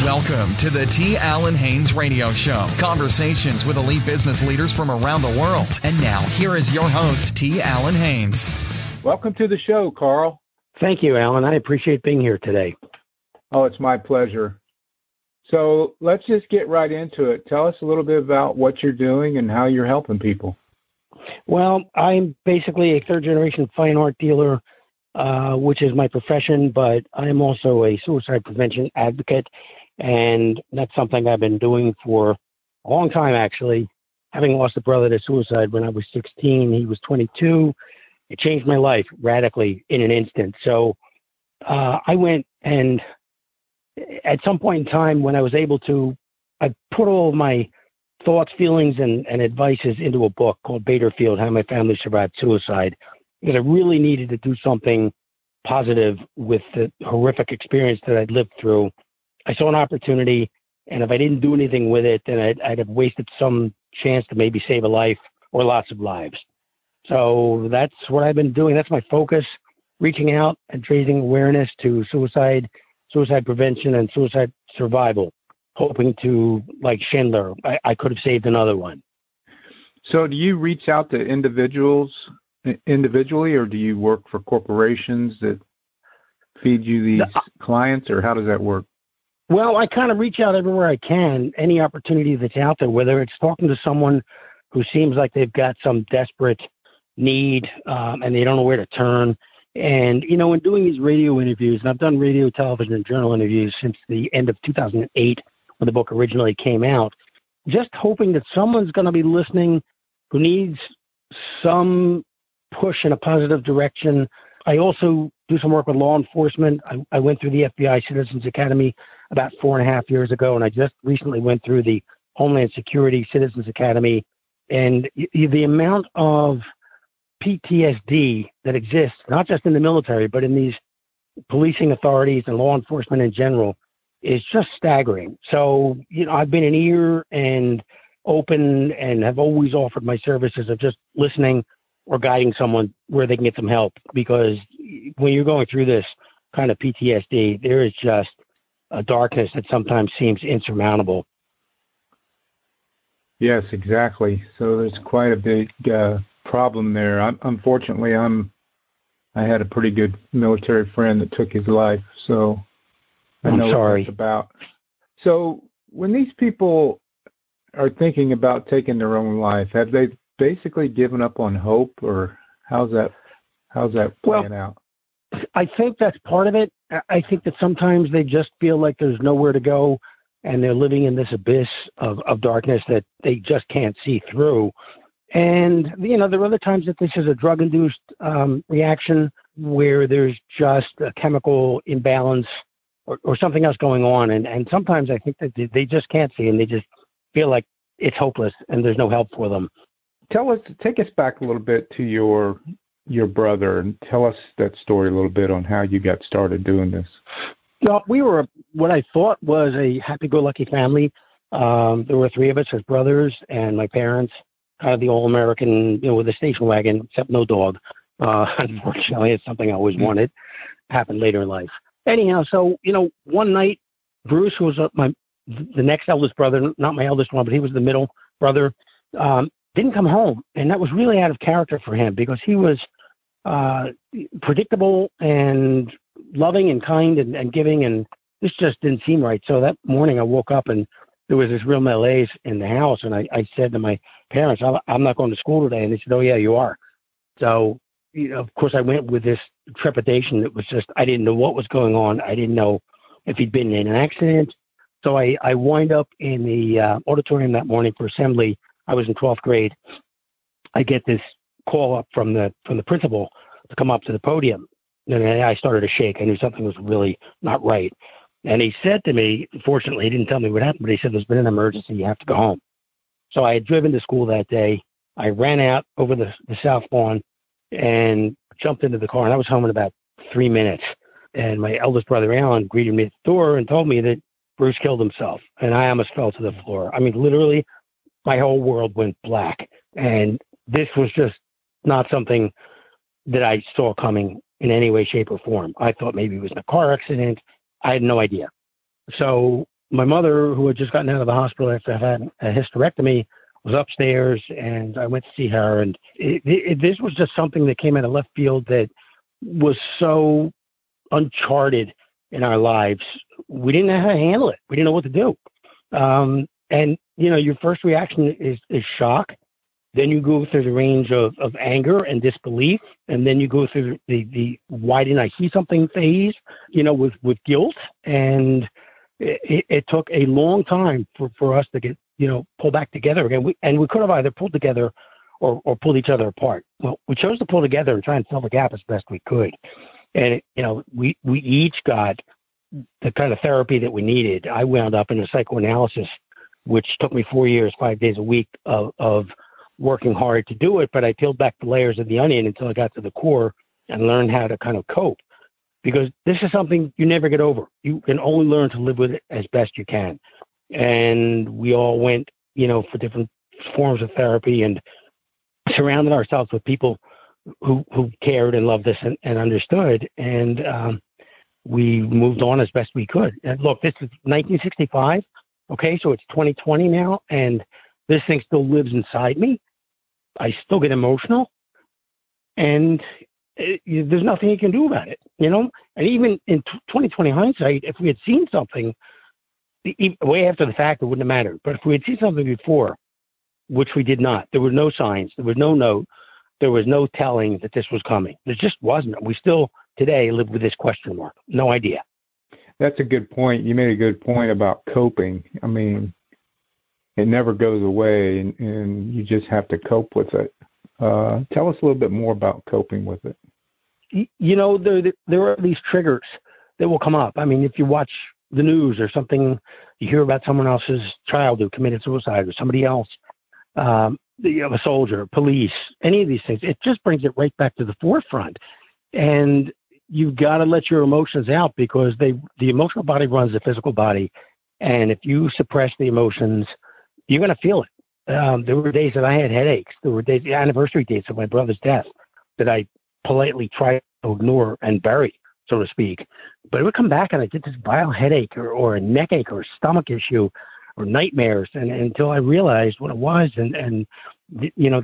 Welcome to the T. Allen Haynes Radio Show. Conversations with elite business leaders from around the world. And now, here is your host, T. Allen Haynes. Welcome to the show, Carl. Thank you, Alan. I appreciate being here today. Oh, it's my pleasure. So let's just get right into it. Tell us a little bit about what you're doing and how you're helping people. Well, I'm basically a third-generation fine art dealer, which is my profession, but I'm also a suicide prevention advocate, and that's something I've been doing for a long time, actually. Having lost a brother to suicide when I was 16, he was 22. It changed my life radically in an instant. So I went and at some point in time when I was able to, I put all of my thoughts, feelings, and advices into a book called Baderfield, How My Family Survived Suicide, because I really needed to do something positive with the horrific experience that I'd lived through. I saw an opportunity, and if I didn't do anything with it, then I'd have wasted some chance to maybe save a life or lots of lives. So that's what I've been doing. That's my focus, reaching out and raising awareness to suicide prevention, and suicide survival, hoping to, like Schindler, I could have saved another one. So do you reach out to individuals individually, or do you work for corporations that feed you these clients, or how does that work? Well, I kind of reach out everywhere I can, any opportunity that's out there, whether it's talking to someone who seems like they've got some desperate need and they don't know where to turn. And, you know, in doing these radio interviews, and I've done radio, television, and journal interviews since the end of 2008 when the book originally came out, just hoping that someone's going to be listening who needs some push in a positive direction. I also do some work with law enforcement. I went through the FBI Citizens Academy about 4.5 years ago, and I just recently went through the Homeland Security Citizens Academy. And the amount of PTSD that exists, not just in the military, but in these policing authorities and law enforcement in general, is just staggering. So, you know, I've been an ear and open and have always offered my services of just listening or guiding someone where they can get some help, because when you're going through this kind of PTSD, there is just a darkness that sometimes seems insurmountable. Yes, exactly. So there's quite a big problem there. Unfortunately, I had a pretty good military friend that took his life, so I know what that's about. So when these people are thinking about taking their own life, have they basically given up on hope, or how's that playing out? I think that's part of it. I think that sometimes they just feel like there's nowhere to go, and they're living in this abyss of darkness that they just can't see through. And, you know, there are other times that this is a drug-induced reaction where there's just a chemical imbalance or something else going on. And sometimes I think that they just can't see, and they just feel like it's hopeless and there's no help for them. Take us back a little bit to your brother, and tell us that story a little bit on how you got started doing this. Well, we were what I thought was a happy-go-lucky family. There were 3 of us as brothers, and my parents, kind of the all-American, you know, with a station wagon, except no dog. Unfortunately, it's something I always wanted. Happened later in life. Anyhow, so, you know, one night, Bruce, who was the next eldest brother, not my eldest one, but he was the middle brother, didn't come home. And that was really out of character for him, because he was predictable and loving and kind and giving, and this just didn't seem right. So that morning I woke up and there was this real malaise in the house, and I said to my parents, I'm not going to school today. And they said, oh, yeah, you are. So, you know, of course, I went with this trepidation. It was just, I didn't know what was going on. I didn't know if he'd been in an accident. So I wind up in the auditorium that morning for assembly. I was in 12th grade. I get this call up from the principal to come up to the podium. And I started to shake. I knew something was really not right. And he said to me, fortunately, he didn't tell me what happened, but he said, there's been an emergency. You have to go home. So I had driven to school that day. I ran out over the South Lawn and jumped into the car, and I was home in about 3 minutes. And my eldest brother, Alan, greeted me at the door and told me that Bruce killed himself. And I almost fell to the floor. I mean, literally, my whole world went black. And this was just not something that I saw coming in any way, shape, or form. I thought maybe it was a car accident. I had no idea. So my mother, who had just gotten out of the hospital after having a hysterectomy, was upstairs, and I went to see her. And this was just something that came out of left field that was so uncharted in our lives. We didn't know how to handle it. We didn't know what to do. And, your first reaction is shock. Then you go through the range of anger and disbelief. And then you go through the why didn't I see something phase, with guilt. And it took a long time for us to get, pull back together again. We could have either pulled together or pulled each other apart. Well, we chose to pull together and try and fill the gap as best we could. And, we each got the kind of therapy that we needed. I wound up in a psychoanalysis, which took me 4 years, 5 days a week of working hard to do it. But I peeled back the layers of the onion until I got to the core and learned how to kind of cope. Because this is something you never get over. You can only learn to live with it as best you can. And we all went, for different forms of therapy and surrounded ourselves with people who cared and loved us and understood. And we moved on as best we could. And look, this is 1965. Okay, so it's 2020 now, and this thing still lives inside me. I still get emotional, and there's nothing you can do about it, And even in 2020 hindsight, if we had seen something way after the fact, it wouldn't have mattered. But if we had seen something before, which we did not, there were no signs, there was no note, there was no telling that this was coming. There just wasn't. We still today live with this question mark. No idea. That's a good point. You made a good point about coping. I mean, it never goes away, and you just have to cope with it. Tell us a little bit more about coping with it. There are these triggers that will come up. I mean, if you watch the news or something, you hear about someone else's child who committed suicide or somebody else, a soldier, police, any of these things, it just brings it right back to the forefront. And you've got to let your emotions out because the emotional body runs the physical body. And if you suppress the emotions, you're going to feel it. There were days that I had headaches. There were days, the anniversary dates of my brother's death that I politely tried to ignore and bury, so to speak. But it would come back and I get this vile headache or a neck ache or a stomach issue or nightmares. And until I realized what it was and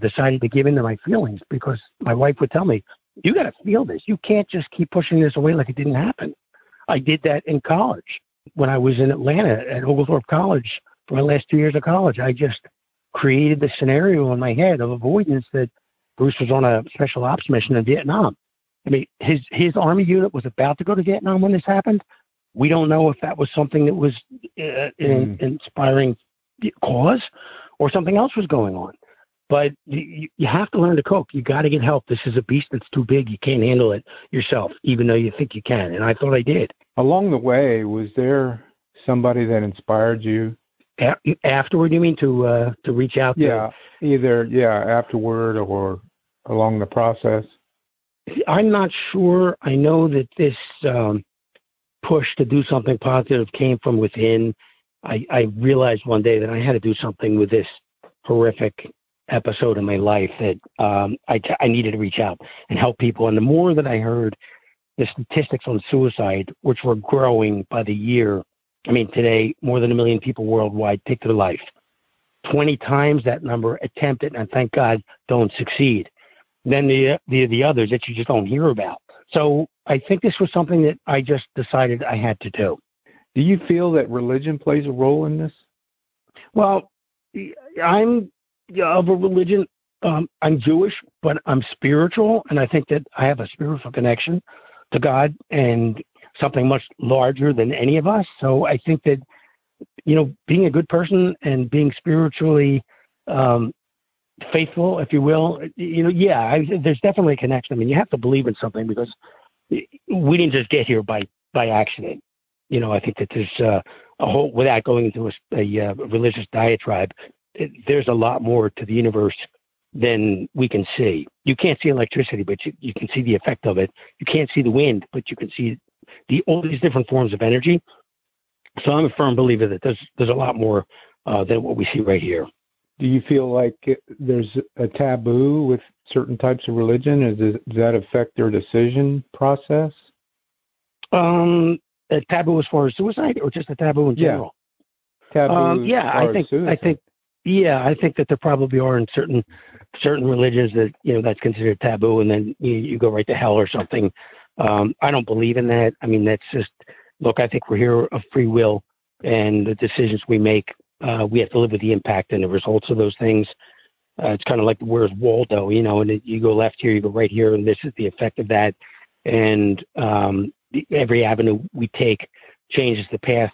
decided to give in to my feelings because my wife would tell me, you got to feel this. You can't just keep pushing this away like it didn't happen. I did that in college. When I was in Atlanta at Oglethorpe College for my last 2 years of college, I just created the scenario in my head of avoidance that Bruce was on a special ops mission in Vietnam. I mean, his Army unit was about to go to Vietnam when this happened. We don't know if that was something that was an inspiring cause or something else was going on. But you have to learn to cope. You got to get help. This is a beast that's too big. You can't handle it yourself, even though you think you can. And I thought I did. Along the way, was there somebody that inspired you? Afterward, you mean to reach out? Afterward or along the process. I'm not sure. I know that this push to do something positive came from within. I realized one day that I had to do something with this horrific episode in my life that I needed to reach out and help people. And the more that I heard the statistics on suicide, which were growing by the year, I mean, today, more than 1 million people worldwide take their life. 20 times that number attempted, and thank God, don't succeed. Then the others that you just don't hear about. So I think this was something that I just decided I had to do. Do you feel that religion plays a role in this? Well, I'm of a religion. I'm Jewish, but I'm spiritual, and I think that I have a spiritual connection to God and something much larger than any of us. So I think that, being a good person and being spiritually faithful, if you will, there's definitely a connection. I mean, you have to believe in something because we didn't just get here by accident. I think that there's a whole, without going into a religious diatribe, there's a lot more to the universe than we can see. You can't see electricity, but you can see the effect of it. You can't see the wind, but you can see all these different forms of energy. So I'm a firm believer that there's a lot more than what we see right here. Do you feel like there's a taboo with certain types of religion? Does that affect their decision process? A taboo as far as suicide, or just a taboo in general? taboos? I think that there probably are in certain religions that that's considered taboo, and then you go right to hell or something. I don't believe in that. I mean, that's just look. I think we're here of free will, and the decisions we make, we have to live with the impact and the results of those things. It's kind of like where's Waldo, and you go left here, you go right here, and this is the effect of that. And every avenue we take changes the path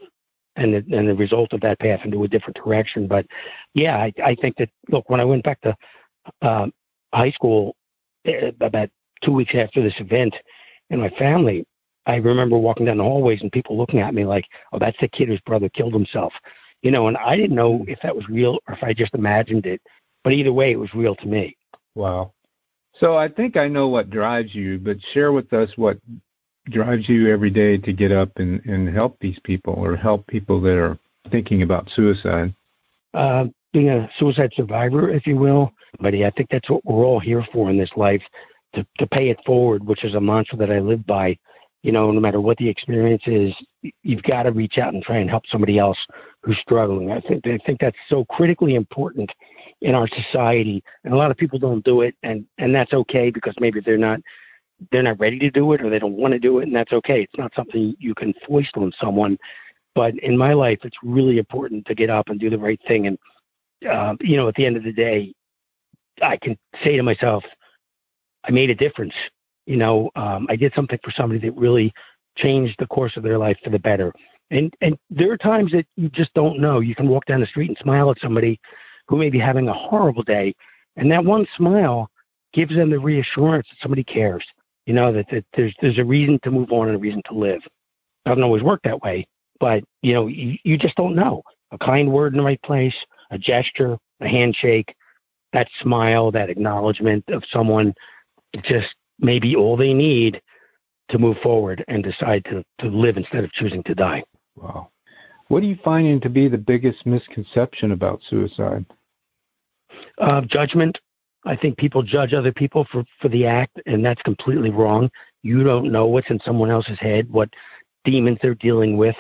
and the result of that path into a different direction. But yeah, I think that look, when I went back to high school about 2 weeks after this event, and my family, I remember walking down the hallways and people looking at me like, "Oh, that's the kid whose brother killed himself," and I didn't know if that was real or if I just imagined it. But either way, it was real to me. Wow. So I think I know what drives you, but share with us what drives you every day to get up and help these people or help people that are thinking about suicide. Being a suicide survivor, if you will. But I think that's what we're all here for in this life, to pay it forward, which is a mantra that I live by. No matter what the experience is, you've got to reach out and try and help somebody else who's struggling. I think that's so critically important in our society, and a lot of people don't do it, and that's okay because maybe they're not ready to do it or they don't want to do it, and that's okay. It's not something you can foist on someone. But in my life, it's really important to get up and do the right thing. And at the end of the day, I can say to myself, I made a difference. I did something for somebody that really changed the course of their life for the better. And there are times that you just don't know. You can walk down the street and smile at somebody who may be having a horrible day, and that one smile gives them the reassurance that somebody cares. That there's a reason to move on and a reason to live. It doesn't always work that way, but you just don't know. A kind word in the right place, a gesture, a handshake, that smile, that acknowledgement of someone, just maybe all they need to move forward and decide to live instead of choosing to die. Wow. What are you finding to be the biggest misconception about suicide? Judgment. I think people judge other people for the act, and that's completely wrong. You don't know what's in someone else's head, what demons they're dealing with,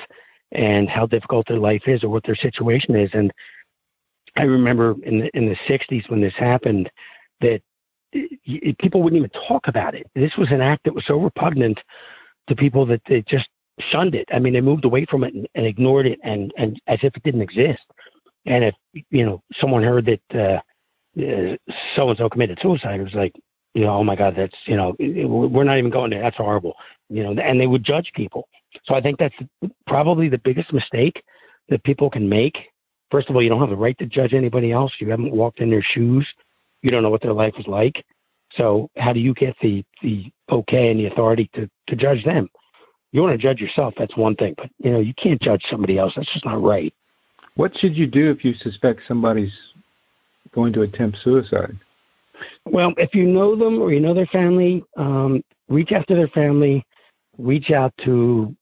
and how difficult their life is or what their situation is. And I remember in the 60s when this happened that people wouldn't even talk about it. This was an act that was so repugnant to people that they just shunned it. I mean, they moved away from it and ignored it and as if it didn't exist. And if, someone heard that so-and-so committed suicide, it was like, oh my God, that's, we're not even going there. That's horrible. And they would judge people. So I think that's probably the biggest mistake that people can make. First of all, you don't have the right to judge anybody else. You haven't walked in their shoes. You don't know what their life is like. So how do you get the okay and the authority to judge them? You want to judge yourself, that's one thing. But, you can't judge somebody else. That's just not right. What should you do if you suspect somebody's going to attempt suicide? Well, if you know them or you know their family, reach out to their family, reach out to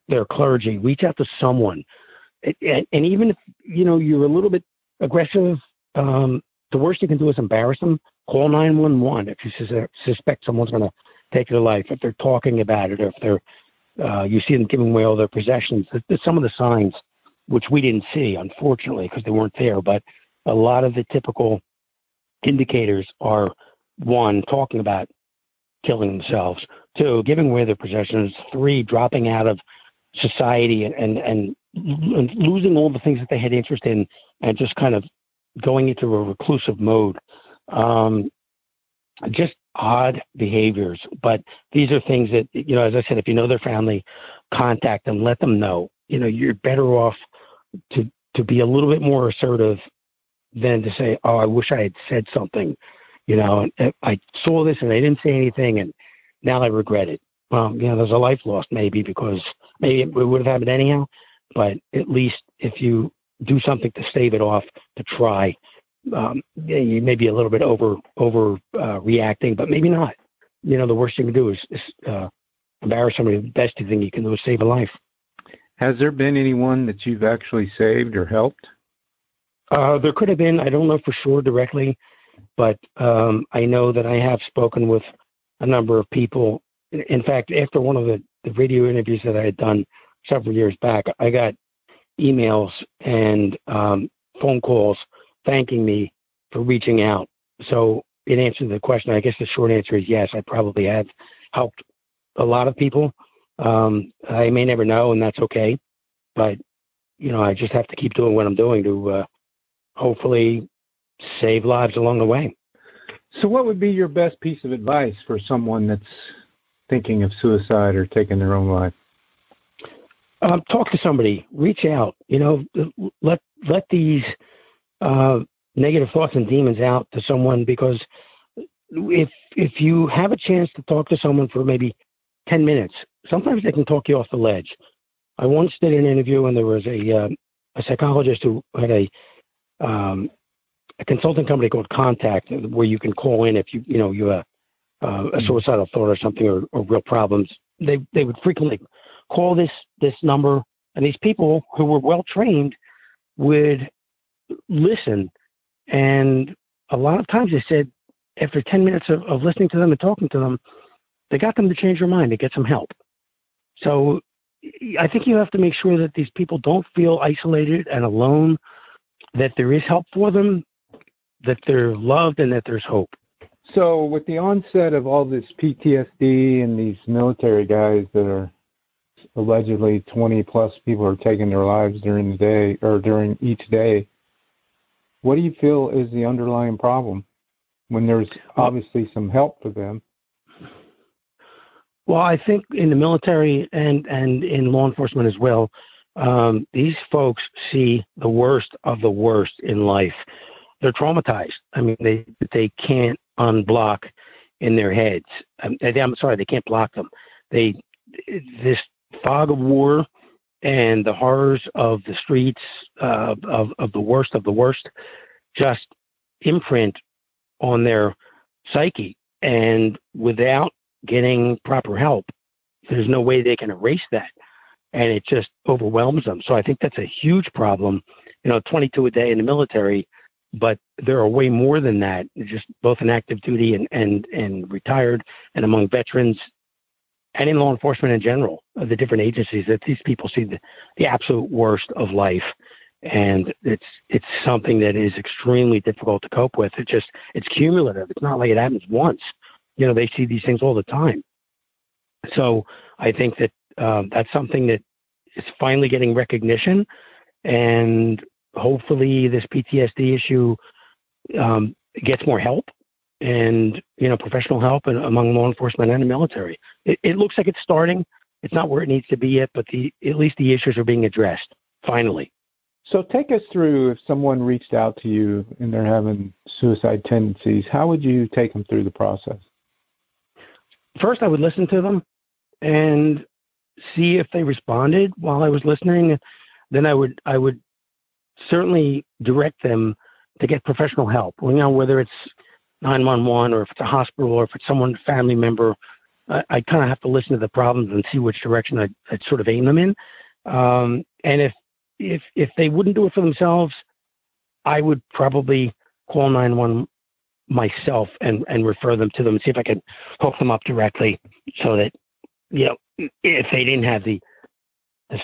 their clergy, reach out to someone. And even if, you're a little bit aggressive, the worst you can do is embarrass them. Call 911 if you suspect someone's going to take their life, if they're talking about it, or if they're you see them giving away all their possessions. There's some of the signs which we didn't see, unfortunately, because they weren't there. But a lot of the typical indicators are, 1, talking about killing themselves, 2, giving away their possessions, 3, dropping out of society and losing all the things that they had interest in and just kind of going into a reclusive mode. Just odd behaviors. But these are things that, as I said, if you know their family, contact them, let them know. You're better off to be a little bit more assertive than to say, oh, I wish I had said something. I saw this and I didn't say anything and now I regret it. Well, there's a life lost maybe because maybe it would have happened anyhow, but at least if you do something to stave it off, to try, you may be a little bit over reacting, but maybe not. The worst you can do is embarrass somebody. The best thing you can do is save a life. Has there been anyone that you've actually saved or helped? There could have been. I don't know for sure directly, but I know that I have spoken with a number of people. In fact, after one of the radio interviews that I had done several years back, I got emails and phone calls thanking me for reaching out. So in answer to the question, I guess the short answer is yes, I probably have helped a lot of people. I may never know, and that's okay. But, I just have to keep doing what I'm doing to hopefully save lives along the way. So what would be your best piece of advice for someone that's thinking of suicide or taking their own life? Talk to somebody. Reach out. Let these negative thoughts and demons out to someone, because if you have a chance to talk to someone for maybe 10 minutes, sometimes they can talk you off the ledge. I once did an interview, and there was a psychologist who had a consulting company called Contact, where you can call in if you have a suicidal thought or something, or real problems. They would frequently call this number, and these people who were well trained would listen. And a lot of times they said after 10 minutes of listening to them and talking to them, they got them to change their mind, to get some help. So I think you have to make sure that these people don't feel isolated and alone, that there is help for them, that they're loved, and that there's hope. So with the onset of all this PTSD and these military guys that are allegedly 20-plus people are taking their lives during the day or during each day, what do you feel is the underlying problem when there's obviously some help for them? Well, I think in the military and in law enforcement as well, these folks see the worst of the worst in life. They're traumatized. I mean, they can't unblock in their heads. I'm sorry, they can't block them. This fog of war and the horrors of the streets of the worst just imprint on their psyche, and without getting proper help, there's no way they can erase that, and it just overwhelms them. So I think that's a huge problem. 22 a day in the military, but there are way more than that, just both in active duty and retired, and among veterans and in law enforcement in general, the different agencies, that these people see the absolute worst of life. And it's something that is extremely difficult to cope with. It's cumulative. It's not like it happens once. They see these things all the time. So I think that that's something that is finally getting recognition, and hopefully this PTSD issue gets more help and, professional help among law enforcement and the military. It looks like it's starting. It's not where it needs to be yet, but at least the issues are being addressed, finally. So take us through, if someone reached out to you and they're having suicide tendencies, how would you take them through the process? First, I would listen to them and see if they responded while I was listening. Then I would certainly direct them to get professional help. Whether it's 911 or if it's a hospital or if it's someone, family member, I kind of have to listen to the problems and see which direction I'd sort of aim them in. And if they wouldn't do it for themselves, I would probably call 911 myself and refer them to them and see if I could hook them up directly, so that, if they didn't have the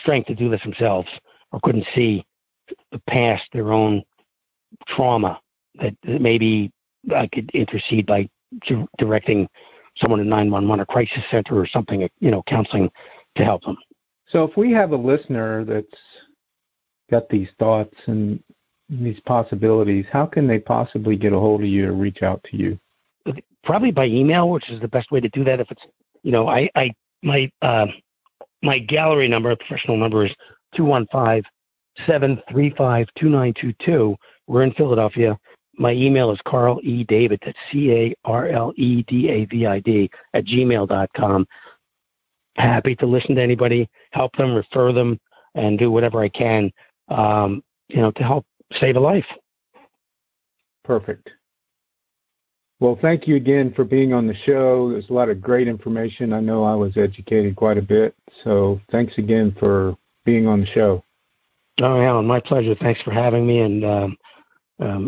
strength to do this themselves or couldn't see past their own trauma, that maybe I could intercede by directing someone to 911 or crisis center or something, counseling to help them. So if we have a listener that's got these thoughts and these possibilities, how can they possibly get a hold of you or reach out to you? Probably by email, which is the best way to do that. If it's, my gallery number, professional number, is 215-735-2922. We're in Philadelphia. My email is Carl E. David, that's CarleEDavid @gmail.com. Happy to listen to anybody, help them, refer them, and do whatever I can, to help save a life. Perfect. Well, thank you again for being on the show. There's a lot of great information. I know I was educated quite a bit. So thanks again for being on the show. Oh, Alan, my pleasure. Thanks for having me, and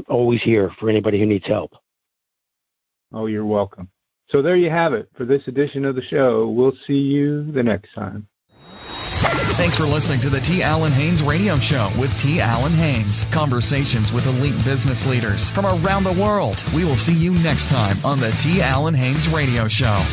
always here for anybody who needs help. Oh, you're welcome. So there you have it for this edition of the show. We'll see you the next time. Thanks for listening to the T. Allen Haynes Radio Show with T. Allen Haynes. Conversations with elite business leaders from around the world. We will see you next time on the T. Allen Haynes Radio Show.